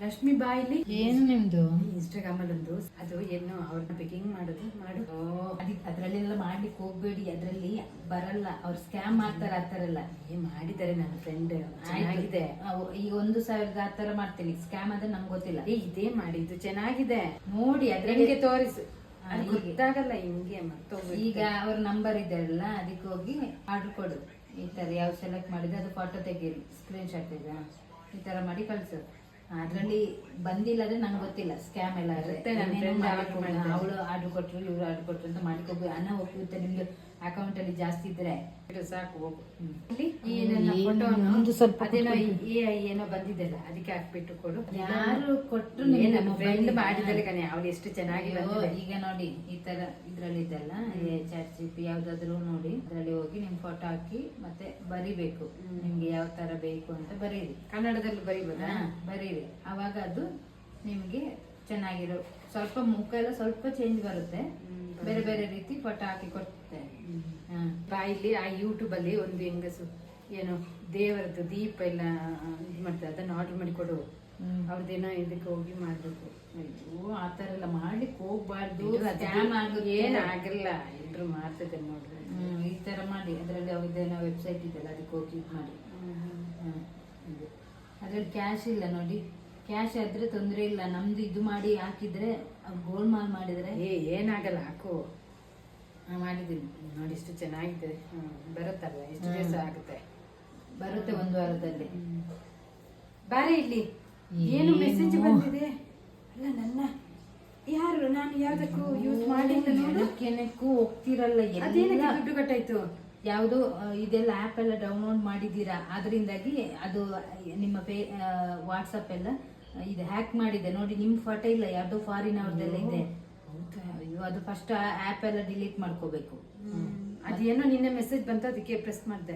ಲಕ್ಷ್ಮಿ ಬಾಯಿಲಿ ಏನು ನಿಮ್ದು ಇನ್ಸ್ಟಾಗ್ರಾಮ್ ಅಲ್ಲಿ ಒಂದು ಅದು ಏನು ಅವ್ರನ್ನ ಬೇಕಿಂಗ್ ಮಾಡೋದು ಮಾಡು ಅದ್ರಲ್ಲೆಲ್ಲ ಮಾಡ್ಲಿಕ್ಕೆ ಹೋಗ್ಬೇಡಿ, ಅದ್ರಲ್ಲಿ ಬರಲ್ಲ, ಅವ್ರು ಸ್ಕ್ಯಾಮ್ ಮಾಡ್ತಾರೆ ಆತರ ಎಲ್ಲ. ಮಾಡಿದ್ದಾರೆ ನನ್ನ ಫ್ರೆಂಡ್ ಚೆನ್ನಾಗಿದೆ. ಈಗ 1,000 ಆ ತರ ಮಾಡ್ತೀನಿ, ಸ್ಕ್ಯಾಮ್ ಆದ್ರೆ ನಮ್ಗೆ ಗೊತ್ತಿಲ್ಲ. ಇದೇ ಮಾಡಿದ್ದು ಚೆನ್ನಾಗಿದೆ ನೋಡಿ ಅದ್ರಲ್ಲಿ ತೋರಿಸು. ಹೀಗೆ. ಗೊತ್ತಾಗಲ್ಲ ಹಿಂಗೆ ಮತ್ತೆ ಈಗ ಅವ್ರ ನಂಬರ್ ಇದೆ ಅಲ್ಲ, ಅದಕ್ಕೆ ಹೋಗಿ ಆರ್ಡರ್ ಕೊಡು. ಈ ತರ ಯಾವ ಸೆಲೆಕ್ಟ್ ಮಾಡಿದ್ರೆ ಅದು ಫೋಟೋ ತೆಗೀರಿ, ಸ್ಕ್ರೀನ್ ಶಾಟ್ ಇದೆ, ಈ ತರ ಮಾಡಿ ಕಳ್ಸು. ಅದ್ರಲ್ಲಿ ಬಂದಿಲ್ಲ ಅಂದ್ರೆ ನಂಗೆ ಗೊತ್ತಿಲ್ಲ, ಸ್ಕ್ಯಾಮ್ ಎಲ್ಲ ಇರುತ್ತೆ. ಅವಳು ಆರ್ಡರ್ ಕೊಟ್ರು, ಇವ್ರು ಆರ್ಡರ್ ಕೊಟ್ರು ಅಂತ ಮಾಡ್ಕೋಬೇಕು. ಹಣ ಹೋಗುತ್ತೆ ನಿಮ್ದು ಅಕೌಂಟ್ ಅಲ್ಲಿ ಜಾಸ್ತಿ ಇದ್ರೆ ಸಾಕು ಹೋಗು. ನಮ್ದು ಸ್ವಲ್ಪ ಅದೇನೋ ಏನೋ ಬಂದಿದ್ದಲ್ಲ ಅದಕ್ಕೆ ಹಾಕ್ಬಿಟ್ಟು ಕೊಡು. ಯಾರು ಕೊಟ್ರು ಫ್ರೆಂಡ್ ಮಾಡಿದ್ದಾರೆ ಕಣೆ, ಅವ್ಳು ಎಷ್ಟು ಚೆನ್ನಾಗಿ ಬಂದಿದೆ. ಈಗ ನೋಡಿ ಈ ತರ ಇದ್ರಲ್ಲಿ ಇದೆಲ್ಲ ಚಾಟ್ ಜಿಪಿ ಯಾವ್ದಾದ್ರು ನೋಡಿ ಅದ್ರಲ್ಲಿ ಹೋಗಿ ನಿಮ್ ಫೋಟೋ ಹಾಕಿ ಮತ್ತೆ ಬರಿಬೇಕು, ನಿಮ್ಗೆ ಯಾವ ತರ ಬೇಕು ಅಂತ ಬರೀರಿ. ಕನ್ನಡದಲ್ಲಿ ಬರೀಬೋದಾ? ಬರೀರಿ, ಅವಾಗ ಅದು ನಿಮ್ಗೆ ಚೆನ್ನಾಗಿರೋ ಸ್ವಲ್ಪ ಮುಖ ಎಲ್ಲ ಸ್ವಲ್ಪ ಚೇಂಜ್ ಬರುತ್ತೆ, ಬೇರೆ ಬೇರೆ ರೀತಿ ಫೋಟೋ ಹಾಕಿ ಕೊಡ್ತೆ. ಬಾಯಿಲಿ ಆ ಯೂಟ್ಯೂಬ್ ಅಲ್ಲಿ ಒಂದು ಹೆಂಗಸು ಏನು ದೇವರದ್ದು ದೀಪ ಎಲ್ಲ ಇದು ಮಾಡ್ತಾರೆ, ಅದನ್ನ ಆರ್ಡರ್ ಮಾಡಿ ಕೊಡು. ಅವ್ರದ್ದೇನೋ ಇದಕ್ಕೆ ಹೋಗಿ ಮಾಡ್ಬೇಕು. ಅಯ್ಯೋ ಆತರ ಎಲ್ಲ ಮಾಡ್ಲಿಕ್ಕೆ ಹೋಗ್ಬಾರ್ದು, ಏನ್ ಆಗಲ್ಲ, ಎಲ್ರು ಮಾಡ್ತಿದ್ದಾರೆ ನೋಡ್ರಿ. ಈ ತರ ಮಾಡಿ ಅದ್ರಲ್ಲಿ ಅವ್ರದ್ದೇನೋ ವೆಬ್ಸೈಟ್ ಇದೆಯಲ್ಲ ಅದಕ್ಕೆ ಹೋಗಿ ಇದು ಮಾಡಿ. ಅದ್ರಲ್ಲಿ ಕ್ಯಾಶ್ ಇಲ್ಲ ನೋಡಿ, ಕ್ಯಾಶ್ ಆದ್ರೆ ತೊಂದ್ರೆ ಇಲ್ಲ, ನಮ್ದು ಇದು ಮಾಡಿ ಹಾಕಿದ್ರೆ ಗೋಲ್ಡ್ ಮಾಲ್ ಮಾಡಿದ್ರೆ ಏನಾಗಲ್ಲ, ಹಾಕು. ಮಾಡಿದ್ದೀನಿ ನೋಡಿ ಎಷ್ಟು ಚೆನ್ನಾಗಿದೆ. ಬರುತ್ತಲ್ಲ, ಎಷ್ಟು ದಿವಸ ಆಗುತ್ತೆ? ಬರುತ್ತೆ 1 ವಾರದಲ್ಲಿ. ಬಾರಿ ಇಲ್ಲಿ ಏನು ಮೆಸೇಜ್ ಬಂದಿದೆ ಅಲ್ಲ, ನನ್ನ ಯಾರು ನಾನು ಯಾವ್ದಕ್ಕೂ ಯೂಸ್ ಮಾಡಿಲ್ಲ ನೋಡು. ಏನಕ್ಕೂ ಹೋಗ್ತಿರಲ್ಲ, ಅದೇನಕ್ಕೆ ದುಡ್ಡು ಕಟ್ಟಾಯ್ತು? ಯಾವುದು ಇದೆಲ್ಲ ಆಪ್ ಎಲ್ಲ ಡೌನ್ಲೋಡ್ ಮಾಡಿದ್ದೀರಾ, ಅದರಿಂದಾಗಿ ಅದು ನಿಮ್ಮ ವಾಟ್ಸಪ್ ಎಲ್ಲ ಇದು ಹ್ಯಾಕ್ ಮಾಡಿದೆ ನೋಡಿ. ನಿಮ್ ಫೋಟೋ ಇಲ್ಲ, ಯಾವ್ದೋ ಫಾರಿನ್ ಅವ್ರದ್ದೆಲ್ಲ ಇದೆ. ಅಯ್ಯೋ, ಅದು ಫಸ್ಟ್ ಆಪ್ ಎಲ್ಲ ಡಿಲೀಟ್ ಮಾಡ್ಕೋಬೇಕು. ಅದೇನೋ ನಿನ್ನೆ ಮೆಸೇಜ್ ಬಂತು, ಅದಕ್ಕೆ ಪ್ರೆಸ್ ಮಾಡಿದೆ.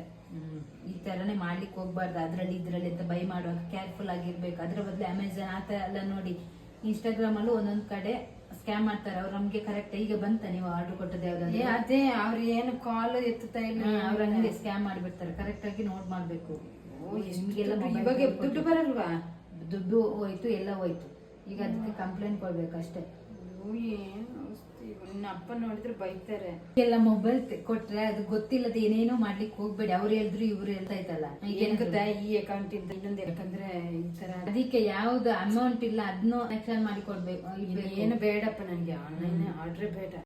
ಈ ತರನೇ ಮಾಡ್ಲಿಕ್ಕೆ ಹೋಗ್ಬಾರ್ದು, ಅದ್ರಲ್ಲಿ ಇದ್ರಲ್ಲಿ ಅಂತ ಬೈ ಮಾಡುವಾಗ ಕೇರ್ಫುಲ್ ಆಗಿರ್ಬೇಕು. ಅದ್ರ ಬದಲು ಅಮೆಝಾನ್ ಆ ತರ ಎಲ್ಲ ನೋಡಿ. ಇನ್ಸ್ಟಾಗ್ರಾಮ್ ಅಲ್ಲೂ ಒಂದೊಂದ್ ಕಡೆ ಸ್ಕ್ಯಾಮ್ ಮಾಡ್ತಾರೆ, ಅವ್ರು ನಮ್ಗೆ ಕರೆಕ್ಟ್ ಈಗ ಬಂತ ನೀವು ಆರ್ಡರ್ ಕೊಟ್ಟದೆ ಯಾವ್ದಾದ್ರು, ಅದೇ ಅವ್ರು ಏನು ಕಾಲ್ ಎತ್ತುತ್ತಾ ಇಲ್ಲ, ಅವ್ರ ಹಂಗೆ ಸ್ಕ್ಯಾಮ್ ಮಾಡ್ಬಿಡ್ತಾರೆ. ಕರೆಕ್ಟ್ ಆಗಿ ನೋಟ್ ಮಾಡ್ಬೇಕು. ನಿಮ್ಗೆಲ್ಲ ಇವಾಗ ದುಡ್ಡು ಬರಲ್ವಾ? ದುಡ್ಡು ಹೋಯ್ತು, ಎಲ್ಲ ಹೋಯ್ತು. ಈಗ ಅದಕ್ಕೆ ಕಂಪ್ಲೇಂಟ್ ಕೊಡ್ಬೇಕು ಅಷ್ಟೇ. ನಿನ್ನ ಅಪ್ಪ ನೋಡಿದ್ರೆ ಬೈತಾರೆ. ಎಲ್ಲ ಮೊಬೈಲ್ ಕೊಟ್ರೆ ಅದು ಗೊತ್ತಿಲ್ಲದ ಏನೇನೋ ಮಾಡ್ಲಿಕ್ಕೆ ಹೋಗ್ಬೇಡಿ. ಅವ್ರು ಹೇಳಿದ್ರು ಇವ್ರು ಹೇಳ್ತಾ ಇದ್ದಲ್ಲ, ಏನ್ ಗೊತ್ತಾ, ಈ ಅಕೌಂಟ್ ಇಂದ ಇನ್ನೊಂದು, ಯಾಕಂದ್ರೆ ಈ ತರ ಅದಕ್ಕೆ ಯಾವ್ದು ಅಮೌಂಟ್ ಇಲ್ಲ ಅದನ್ನು ಕನೆಕ್ಷನ್ ಮಾಡಿ ಕೊಡ್ಬೇಕು. ಏನು ಬೇಡಪ್ಪ, ನನ್ಗೆ ಆನ್ಲೈನ್ ಆರ್ಡ್ರೇ ಬೇಡ.